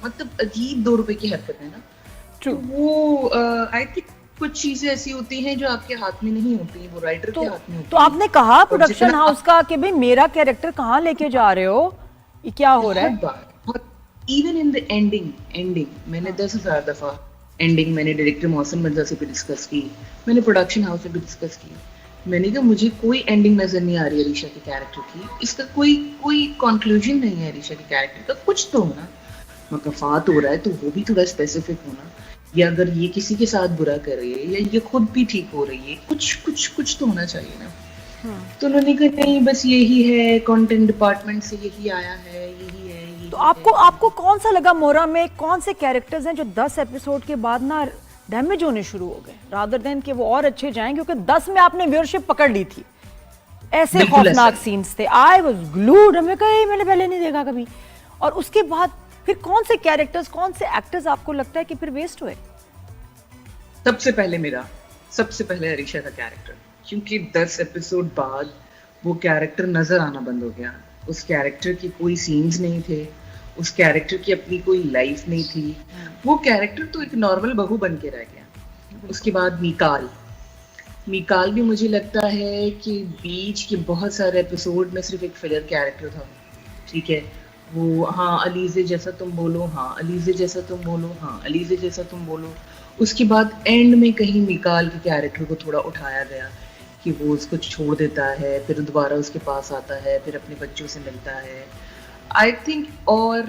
मतलब अजीब 2 रुपए की हरकत है ना। तो वो आई थिंक कुछ चीजें ऐसी होती हैं जो आपके हाथ में नहीं होती, वो राइटर के हाथ में होती तो आपने कहा है। और प्रोडक्शन जितना हाउस का कि भाई मेरा कैरेक्टर कहाँ लेके जा रहे हो, ये क्या हो रहा बहुत है? बार, बहुत, इवन इन द एंडिंग मैंने 10,000 दफा एंडिंग मैंने डायरेक्टर मोहसिन मिर्जा से भी डिस्कस की, मैंने प्रोडक्शन हाउस से भी डिस्कस की। मैंने कहा मुझे कोई एंडिंग नजर नहीं आ रही अलीशा के कैरेक्टर की, इसका कोई कोई कंक्लूजन नहीं है अलीशा के कैरेक्टर का, कुछ तो होना मकफात हो रहा है तो वो भी थोड़ा स्पेसिफिक होना, या अगर ये किसी के साथ बुरा कर रही है या ये खुद भी ठीक हो रही है, कुछ कुछ कुछ तो होना चाहिए ना। तो उन्होंने कहा नहीं बस यही है, कंटेंट डिपार्टमेंट से यही आया है, यही है, यही तो आपको कौन सा लगा मोरा में, कौन से कैरेक्टर्स हैं जो 10 एपिसोड के बाद ना डैमेज होने शुरू हो गए रादर देन कि वो और अच्छे जाएं, क्योंकि 10 में आपने व्यूअरशिप पकड़ ली थी, ऐसे खौफनाक सीन्स थे, आई वाज ग्लूड, हमें कहीं मैंने पहले नहीं देखा कभी। और उसके बाद फिर कौन से कैरेक्टर्स, कौन से एक्टर्स आपको लगता है कि फिर वेस्ट हुए? सबसे पहले अरीशा का कैरेक्टर, क्योंकि 10 एपिसोड बाद वो कैरेक्टर नजर आना बंद हो गया। उस कैरेक्टर की कोई सीन्स नहीं थे, उस कैरेक्टर की अपनी कोई लाइफ नहीं थी, वो कैरेक्टर तो एक नॉर्मल बहू बन के रह गया। उसके बाद मीकाल भी मुझे लगता है कि बीच के बहुत सारे एपिसोड में सिर्फ एक फिलर कैरेक्टर था, ठीक है, वो हाँ अलीजे जैसा तुम बोलो, हाँ अलीजे जैसा तुम बोलो, हाँ अलीजे जैसा तुम बोलो। उसके बाद एंड में कहीं मिकाल के कैरेक्टर को थोड़ा उठाया गया कि वो उसको छोड़ देता है, फिर दोबारा उसके पास आता है, फिर अपने बच्चों से मिलता है, आई थिंक। और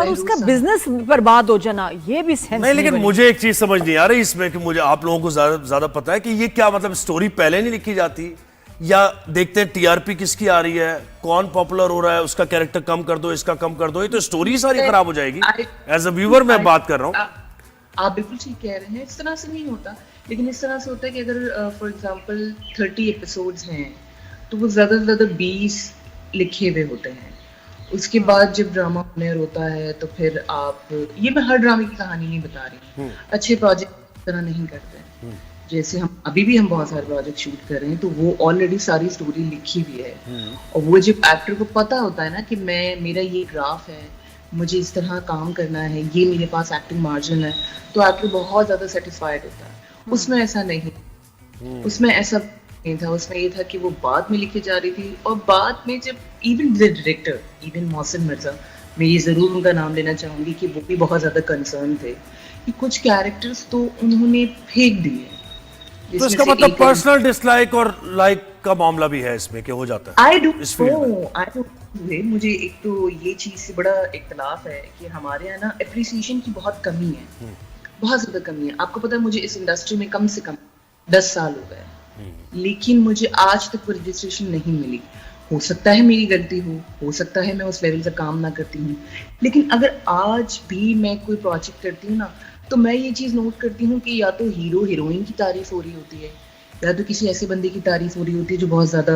उसका बिजनेस बर्बाद हो जाना, ये भी सेंस नहीं, लेकिन मुझे एक चीज समझ नहीं आ रही इसमें कि मुझे आप लोगों को ज्यादा पता है कि ये क्या मतलब स्टोरी पहले नहीं लिखी जाती, या देखते हैं टीआरपी किसकी आ रही है, कौन पॉपुलर हो रहा है, उसका कैरेक्टर कम कर दो, इसका कम कर दो, ये तो स्टोरी सारी खराब हो जाएगी। एज अ व्यूअर मैं बात कर रहा हूँ। आप बिल्कुल ठीक कह रहे हैं, इस तरह से नहीं होता, लेकिन इस तरह से होता है कि अगर फॉर एग्जांपल 30 एपिसोड्स हैं तो वो ज़्यादा से ज़्यादा 20 लिखे हुए होते हैं। उसके बाद जब ड्रामा होने होता है तो फिर आप, ये मैं हर ड्रामे की कहानी नहीं बता रही, अच्छे प्रोजेक्ट इस तरह नहीं करते। जैसे हम बहुत सारे प्रोजेक्ट शूट कर रहे हैं तो वो ऑलरेडी सारी स्टोरी लिखी हुई है, और वो जब एक्टर को पता होता है ना कि मेरा ये ग्राफ है, मुझे इस तरह काम करना है, ये मेरे पास एक्टिंग मार्जिन है, तो एक्टर बहुत ज्यादा सेटिस्फाइड होता है। उसमें ऐसा नहीं था, उसमें ये था कि वो बाद में लिखी जा रही थी, और बाद में जब even the director, even Mohsin Mirza, मैं ये जरूर उनका नाम लेना चाहूंगी कि वो भी बहुत ज्यादा कंसर्न थे कि कुछ कैरेक्टर्स तो उन्होंने फेंक दिए। तो इसका मतलब पर्सनल डिसलाइक और लाइक का मामला भी है इसमें कि हो जाता है। आई डोंट नो, मुझे एक तो ये चीज से बड़ा इख्तलाफ है कि हमारे यहाँ ना एप्रिसिएशन की बहुत कमी है, बहुत ज्यादा कमी है। आपको पता है मुझे इस इंडस्ट्री में कम से कम 10 साल हो गए, लेकिन मुझे आज तक कोई रजिस्ट्रेशन नहीं मिली। हो सकता है मेरी गलती हो सकता है मैं उस लेवल से काम ना करती हूँ, लेकिन अगर आज भी मैं कोई प्रोजेक्ट करती हूँ ना तो मैं ये चीज नोट करती हूँ कि या तो हीरो हीरोइन की तारीफ हो रही होती है, या तो किसी ऐसे बंदे की तारीफ हो रही होती है जो बहुत ज्यादा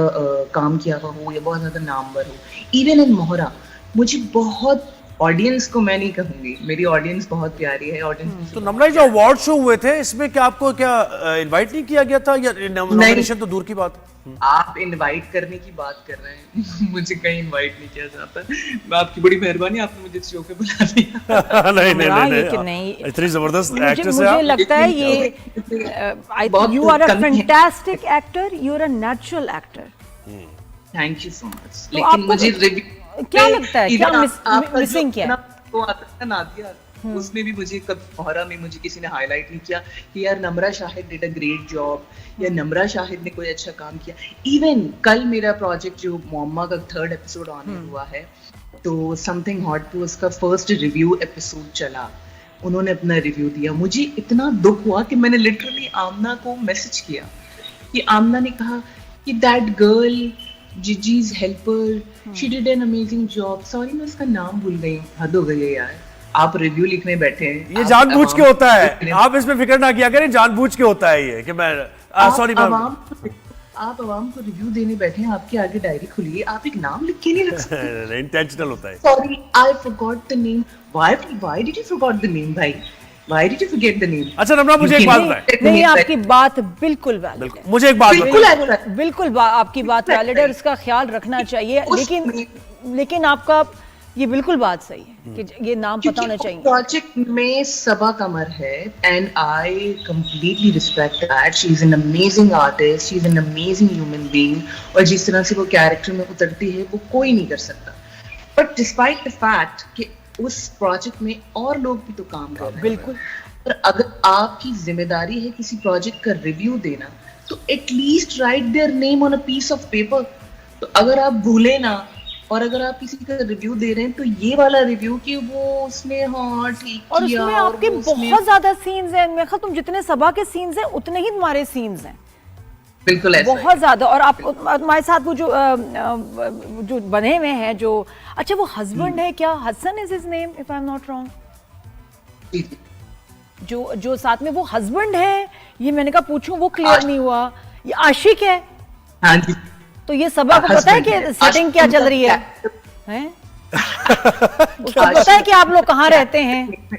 काम किया हुआ हो या बहुत ज्यादा नामवर हो। इवन इन मोहरा मुझे बहुत, ऑडियंस को मैं नहीं कहूंगी, मेरी ऑडियंस बहुत प्यारी है, ऑडियंस। तो नमरा जो अवार्ड शो हुए थे इसमें क्या आपको इनवाइट नहीं किया गया था, या नॉमिनेशन तो दूर की बात है? आप इनवाइट करने की बात कर रहे हैं मुझे कहीं इनवाइट नहीं किया जाता। मैं आपकी बड़ी मेहरबानी, आपने मुझे शो पे बुला दिया। नहीं, इतनी जबरदस्त एक्ट्रेस है। मुझे लगता है ये you are a fantastic actor, you are a natural actor. Thank you so much. लेकिन मुझे क्या लगता है, क्या मिसिंग क्या है? तो आता है नादिया, उसमें भी मुझे मोहरा में मुझे किसी ने हाईलाइट नहीं किया कि यार Namra Shahid did a great job, या नम्रा शाहिद ने कोई अच्छा काम किया। इवन कल मेरा प्रोजेक्ट जो मोम्मा का 3rd एपिसोड ऑन हुआ है, तो समथिंग हॉट पे उसका फर्स्ट रिव्यू एपिसोड चला, उन्होंने अपना रिव्यू दिया। मुझे इतना दुख हुआ कि मैंने लिटरली आमना को मैसेज किया कि आमना ने कहा कि दैट गर्ल जिजीज helper, she did an amazing job. Sorry मैं उसका नाम भूल गई, हद हो गई है यार, आप रिव्यू लिखने बैठे हैं, ये जानबूझ के होता है, आप इसमें फिक्र ना किया करें, जानबूझ के होता है ये कि मैं सॉरी आप आवाम को रिव्यू देने बैठे हैं, आपके आगे डायरी खुली है, आप एक नाम लिख के नहीं रख सकते? इंटेंशनल होता है। Sorry I forgot the name. Why did you forgot the name भाई? Why did you forget the name? अच्छा नम्रा, मुझे एक बात बताएं। नहीं, आपकी बात बिल्कुल वैलिड है, मुझे एक बात बिल्कुल आपकी बात वैलिड है, उसका ख्याल रखना चाहिए, लेकिन आपका ये बिल्कुल बात सही है कि ये नाम पता होना चाहिए। प्रोजेक्ट में सबा कमर है and I completely respect that. She is an amazing artist, she is an amazing human being, और जिस तरह से वो कैरेक्टर में उतरती है वो कोई नहीं कर सकता। बट डिस्पाइट द फैक्ट कि उस प्रोजेक्ट में और लोग भी तो काम कर रहे हैं। बिल्कुल। पर अगर आपकी जिम्मेदारी है किसी प्रोजेक्ट का रिव्यू देना, तो at least write their name on a piece of paper. तो अगर आप भूले ना, और अगर आप किसी का रिव्यू दे रहे हैं तो ये वाला रिव्यू कि वो उसने हाँ ठीक और किया, उसमें आपके बहुत ज्यादा सीन्स हैं। मैं तुम जितने सबा के सीन्स हैं उतने ही तुम्हारे सीन्स हैं। बिल्कुल ऐसा बहुत ज्यादा। और आप हमारे साथ वो जो बने हुए हैं जो, अच्छा वो हस्बैंड है क्या? Hasan is his name if I am not wrong. है। जो साथ में वो हस्बैंड है, ये मैंने कहा पूछूं, वो क्लियर नहीं हुआ। ये आशिक है। हाँ जी। तो ये सबा को पता है कि सेटिंग क्या चल रही है? हैं? उसको पता है कि आप लोग कहाँ रहते हैं?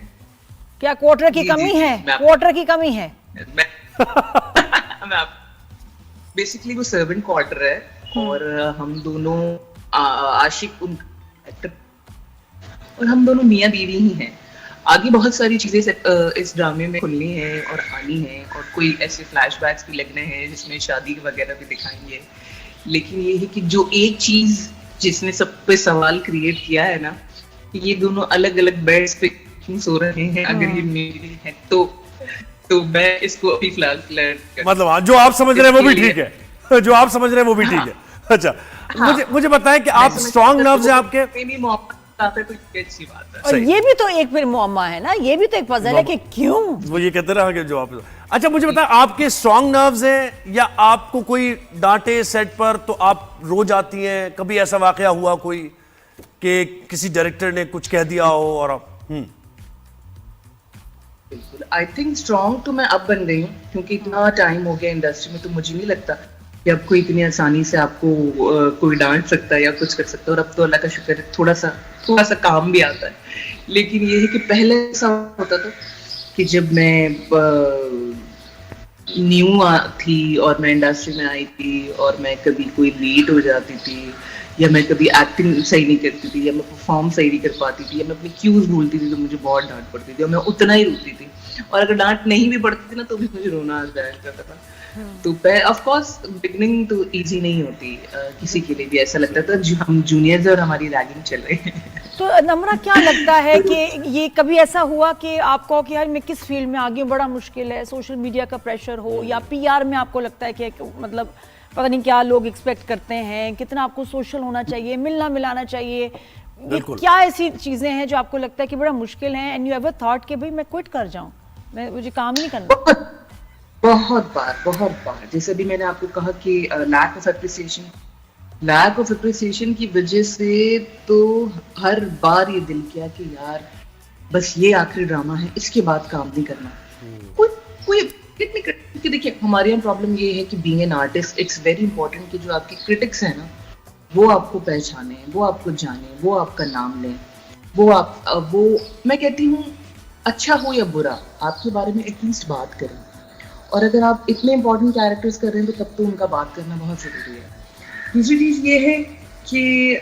क्या क्वार्टर की कमी है? क्वार्टर की कमी है। बेसिकली वो सर्वेंट क्वार्टर है और हम दोनों आशिक और हम दोनों मियाँ बीवी ही हैं। आगे बहुत सारी चीजें इस ड्रामे में खुलनी है और आनी है, और कोई ऐसे फ्लैशबैक्स भी लगने हैं जिसमें शादी वगैरह भी दिखाएंगे। लेकिन ये है कि जो एक चीज जिसने सब पे सवाल क्रिएट किया है ना, कि ये दोनों अलग अलग बेड्स पे सो रहे हैं, अगर ये मेरी है तो मैं इसको अभी फिलहाल मतलब हाँ, जो आप समझ रहे हैं वो भी ठीक है, जो आप समझ रहे हैं वो भी ठीक है। अच्छा, मुझे बताएं कि आप स्ट्रॉन्ग नर्व्स हैं आपके? तो अच्छी बात है। और ये भी तो एक फिर मुअम्मा है ना, ये भी तो एक पजल है कि क्यों वो ये कहते रहा कि जो आप। अच्छा मुझे बताएं, आपके स्ट्रॉन्ग नर्व्स हैं या आपको कोई डांटे सेट पर तो आप रो जाती हैं? कभी ऐसा वाकया हुआ कोई कि किसी डायरेक्टर ने कुछ कह दिया हो और आप बिल्कुल। आई थिंक स्ट्रॉन्ग तो मैं अब बन गई हूँ, क्योंकि इतना टाइम हो गया इंडस्ट्री में, तो मुझे नहीं लगता कि अब कोई इतनी आसानी से आपको कोई डांट सकता है या कुछ कर सकता है। और अब तो अल्लाह का शुक्र है थोड़ा सा काम भी आता है। लेकिन ये है कि पहले ऐसा होता था कि जब मैं न्यू थी और मैं इंडस्ट्री में आई थी और मैं कभी कोई लेट हो जाती थी, या मैं कभी एक्टिंग सही नहीं करती थी, या मैं परफॉर्म सही नहीं कर पाती थी, या मैं अपनी क्यूज भूलती थी, तो मुझे बहुत डांट पड़ती थी और मैं उतना ही रोती थी। और अगर डांट नहीं भी पड़ती थी ना तो भी मुझे रोना आ जाया करता था। तो ऑफ कोर्स बिगनिंग तो इजी नहीं होती किसी के लिए भी। ऐसा लगता था हम जूनियर्स और हमारी रैगिंग चल रही है। तो नम्रा क्या लगता है कि ये कभी ऐसा हुआ कि आपको कि यार मैं किस फील्ड में आगे बड़ा मुश्किल है, सोशल मीडिया का प्रेशर हो या पीआर में आपको लगता है कि मतलब पता नहीं क्या लोग एक्सपेक्ट करते हैं, कितना आपको सोशल होना चाहिए, मिलना मिलाना चाहिए, ये क्या ऐसी चीजें हैं जो आपको लगता है कि बड़ा मुश्किल है एंड यू एवर थॉट कि भाई मैं क्विट कर जाऊं, मैं मुझे काम नहीं करना? बहुत बार जैसे भी मैंने आपको कहा कि लैक ऑफ एप्रिसिएशन की वजह से तो हर बार ये दिल किया कि यार बस ये आखिरी ड्रामा है, इसके बाद काम नहीं करना। कोई नहीं करता, क्योंकि देखिए हमारे यहाँ प्रॉब्लम ये है कि being an artist it's very important कि जो आपके क्रिटिक्स हैं ना वो आपको पहचाने, वो आपको जाने, वो आपका नाम लें, वो मैं कहती हूँ अच्छा हो या बुरा आपके बारे में एटलीस्ट बात करें। और अगर आप इतने इंपॉर्टेंट कैरेक्टर्स कर रहे हैं तो तब तो उनका बात करना बहुत ज़रूरी है। दूसरी चीज़ ये है कि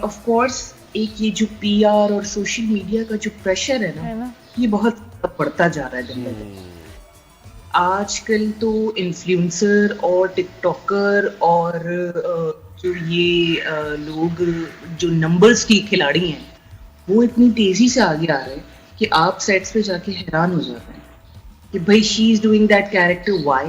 ऑफ कोर्स एक ये जो पीआर और सोशल मीडिया का जो प्रेशर है ना ये बहुत बढ़ता जा रहा है दिन ब दिन। आजकल तो इन्फ्लुएंसर और टिकटॉकर और जो ये लोग जो नंबर्स की खिलाड़ी हैं वो इतनी तेज़ी से आगे आ रहे हैं कि आप सेट्स पे जाके हैरान हो जाते हैं कि भाई she is doing that character why,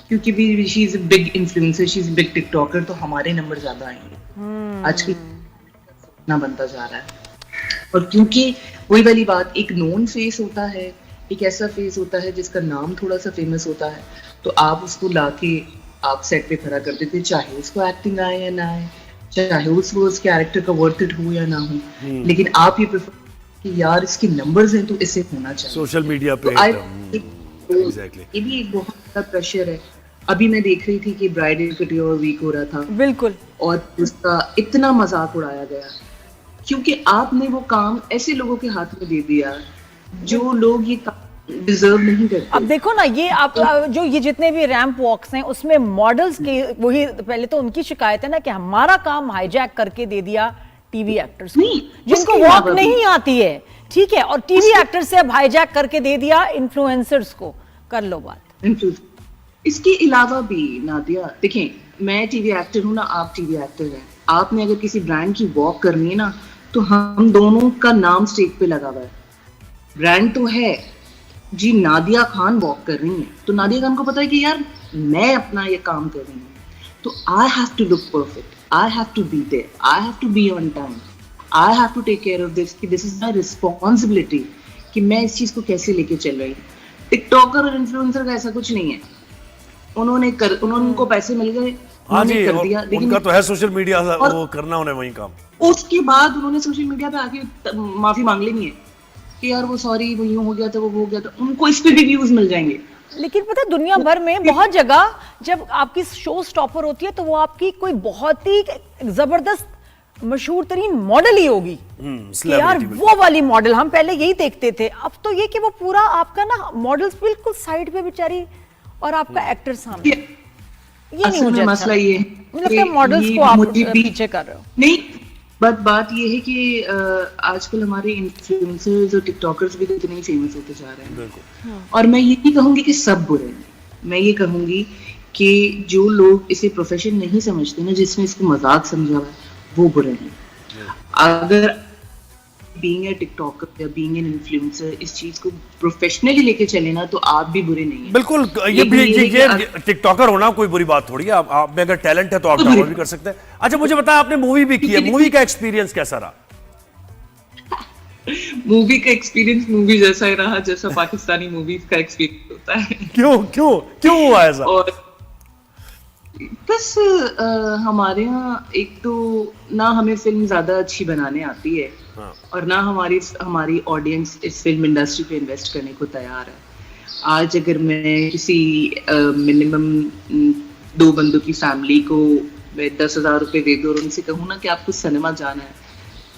क्योंकि भी she is a big influencer, she is a big TikToker, तो हमारे नंबर ज्यादा आएंगे। आजकल इतना बनता जा रहा है। और क्योंकि वही वाली बात, एक नोन फेस होता है, एक ऐसा फेस होता है जिसका नाम थोड़ा सा फेमस होता है, तो आप उसको लाके आप सेट पे खड़ा कर देते, चाहे उसको एक्टिंग आए या ना आए, चाहे उसको उस कैरेक्टर का वर्थ इट हो या ना हो, लेकिन आप ये प्रेफर कि यार इसके नंबर्स हैं तो इसे होना चाहिए सोशल मीडिया पे। Exactly. ये भी एक बहुत बड़ा प्रेशर है। अभी मैं देख रही थी कि ब्राइडल कटियोर वीक हो रहा था, बिल्कुल, और उसका इतना मजाक उड़ाया गया क्योंकि आपने वो काम ऐसे लोगों के हाथ में दे दिया जो लोग ये काम डिजर्व नहीं करते। अब देखो ना ये आप जो ये जितने भी रैंप वॉक्स हैं उसमें मॉडल्स के वही पहले तो उनकी शिकायत है ना कि हमारा काम हाईजैक करके दे दिया टीवी एक्टर्स को नहीं, जिनको उसके वॉक अलावा भी- नहीं आती है, ठीक है, और टीवी एक्टर से अब हाईजैक करके दे दिया इन्फ्लुएंसर्स को, कर लो बात। इसके अलावा भी नादिया देखिए, मैं टीवी एक्टर हूँ ना, आप टीवी एक्टर हैं, आपने अगर किसी ब्रांड की वॉक करनी है ना, तो हम दोनों का नाम स्टेज पे लगा हुआ है, ब्रांड तो है जी, नादिया खान वॉक कर रही है, तो नादिया खान को पता है कि यार मैं अपना ये काम कर रही हूँ, तो I have to look perfect, I have to be there, I have to be on time, I have to take care of this, कि दिस इज माई रिस्पॉन्सिबिलिटी कि मैं इस चीज को कैसे लेके चल रही हूँ। टिकटॉकर और इन्फ्लुएंसर का ऐसा कुछ नहीं है, उन्होंने उनको पैसे मिल गए, हाँ उन्होंने जी, कर दिया, लेकिन उनका तो है सोशल मीडिया, और- वो करना उन्हें वही काम। उसके बाद उन्होंने सोशल मीडिया पे आके माफी मांग लेनी है कि यार वो सॉरी, वो यूं हो गया था, वो हो गया था, उनको इस पे भी व्यूज मिल जाएंगे। लेकिन पता है दुनिया भर में बहुत जगह जब आपकी शो स्टॉपर होती है तो वो आपकी कोई बहुत ही जबरदस्त मशहूर तरीन मॉडल ही होगी कि यार celebrity वो वाली मॉडल, हम पहले यही देखते थे। अब तो ये कि वो पूरा आपका ना मॉडल्स बिल्कुल साइड पे बेचारी और आपका एक्टर सामने, ये नहीं असल मुझे में अच्छा मसला ये है मुझे लगता है कि मॉडल्स ये को आप मुझे भी- पीछे कर रहे हो। नहीं, बात ये है कि आजकल हमारे इन्फ्लुएंसर्स और टिकटॉकर्स भी कितने ही फेमस होते जा रहे हैं, बिल्कुल। और मैं ये नहीं कहूंगी कि सब बुरे हैं, मैं ये कहूंगी कि जो लोग इसे प्रोफेशन नहीं समझते ना, जिसने इसको मजाक समझा हुआ है, वो बुरे हैं। अगर बीइंग ए टिकटॉकर या बीइंग एन इन्फ्लुएंसर इस चीज को प्रोफेशनली लेके चले ना, तो आप भी बुरे नहीं हैं। बिल्कुल, ये टिकटॉकर होना कोई बुरी बात थोड़ी है, आप में अगर टैलेंट है तो आप ड्रामा भी कर सकते हैं। अच्छा मुझे बताया, आपने मूवी भी की है, मूवी का एक्सपीरियंस कैसा रहा? मूवी का एक्सपीरियंस मूवी जैसा ही रहा जैसा पाकिस्तानी मूवीज का एक्सपीरियंस होता है। क्यों हुआ ऐसा? और बस हमारे यहाँ एक तो ना हमें फिल्म ज्यादा अच्छी बनाने आती है, हाँ। और ना हमारी ऑडियंस इस फिल्म इंडस्ट्री पे इन्वेस्ट करने को तैयार है। आज अगर मैं किसी मिनिमम 2 बंदों की फैमिली को मैं 10,000 रुपए दे दूं और उनसे कहूँ ना कि आपको सिनेमा जाना है,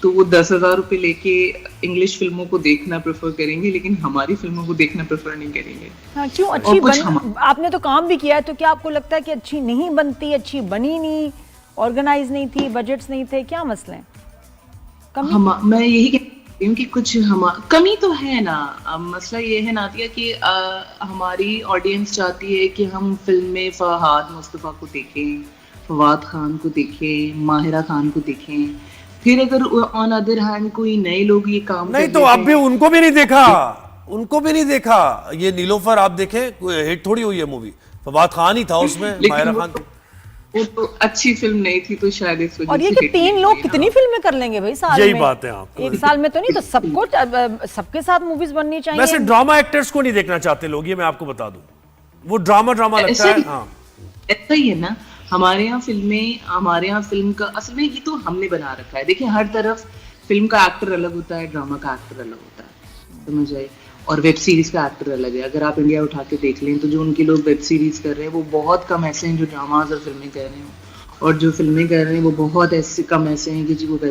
तो वो 10,000 रुपए लेके इंग्लिश फिल्मों को देखना प्रेफर करेंगे, लेकिन हमारी फिल्मों को देखना प्रेफर नहीं करेंगे। हाँ, क्यों? और अच्छी कुछ आपने तो काम भी किया है, तो क्या आपको लगता है कि अच्छी नहीं बनती, अच्छी बनी नहीं, ऑर्गेनाइज नहीं थी, बजट्स नहीं थे, क्या मसले हैं? कमी? मैं यही कहती हूँ कि कुछ कमी तो है ना। मसला ये है नादिया कि हमारी ऑडियंस चाहती है कि हम फिल्म में फहाद मुस्तफा को देखें, फवाद खान को देखें, माहिरा खान को देखें, फिर अगर ऑन अदर हैंड कोई नए लोग ये काम नहीं कर तो देते आप भी हैं- उनको भी नहीं देखा, ये नीलोफर आप देखें, हिट थोड़ी हुई है मूवी, फवाद खान ही था उसमें, लेकिन माहिरा वो खान तो- वो तो अच्छी फिल्म नहीं थी, तो शायद इस वजह और ये से कि hit 3 नहीं लोग हुई। कितनी फिल्में कर लेंगे भाई साल में? यही बात है आपको। एक साल में तो नहीं, तो सबको सबके साथ मूवीज बननी चाहिए। वैसे ड्रामा एक्टर्स को नहीं देखना चाहते लोग, ये मैं आपको बता दूं, वो ड्रामा लगता ऐसा है। ही- हाँ, ऐसा ही है ना, हमारे यहाँ फिल्म का असल में ये तो हमने बना रखा है। देखिए हर तरफ फिल्म का एक्टर अलग होता है, ड्रामा का एक्टर अलग होता है, समझ आए, और वेब सीरीज का एक्टर अलग है। अगर आप इंडिया उठा के देख लें तो जो उनके लोग वेब सीरीज कर रहे हैं वो बहुत कम ऐसे हैं जो ड्रामाज और फिल्में कर रहे हैं, और जो फिल्में कर रहे हैं वो बहुत ऐसे कम ऐसे हैं कि जी वो वेब